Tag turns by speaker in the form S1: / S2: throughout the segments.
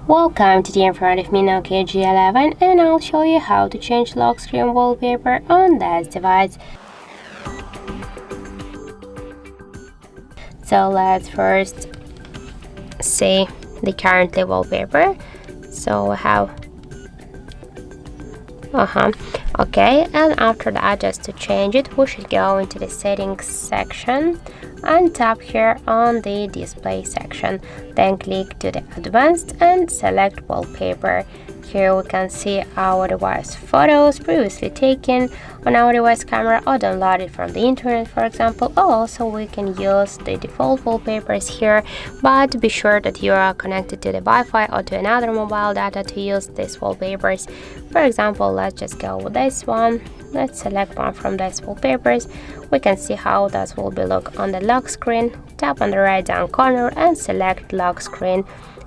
S1: Welcome, today in front of me Nokia G11 and I'll show you how to change lock screen wallpaper on this device. So let's first see the currently wallpaper. So we have okay, and after that, just to change it, we should go into the settings section and tap here on the display section, then click to the advanced and select wallpaper. Here we can see our device photos previously taken on our device camera or downloaded from the internet, for example. Also we can use the default wallpapers here, but be sure that you are connected to the Wi-Fi or to another mobile data to use these wallpapers. For example, let's just go with this one. Let's select one from these wallpapers. We can see how that will be look on the lock screen. Tap on the right down corner and select lock screen.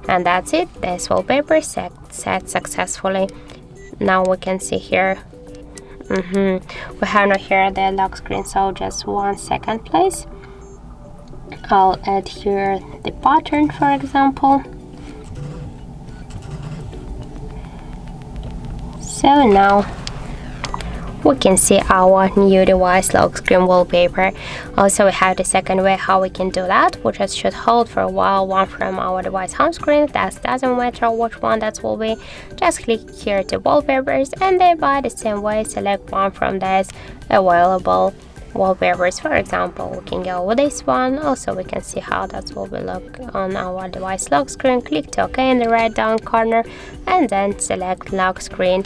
S1: And that's it, this wallpaper set successfully. Now we can see here, we have now here the lock screen, so just 1 second please. I'll add here the pattern, for example. So now we can see our new device lock screen wallpaper. Also we have the second way how we can do that. We just should hold for a while one from our device home screen. That doesn't matter which one that will be. Just click here to wallpapers and then by the same way select one from these available wallpapers. For example, we can go with this one. Also we can see how that will be look on our device lock screen. Click to OK in the right down corner and then select lock screen,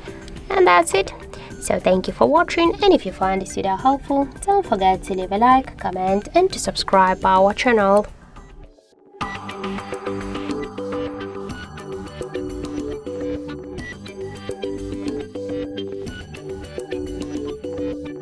S1: and that's it. So thank you for watching, and if you find this video helpful, don't forget to leave a like, comment and to subscribe our channel.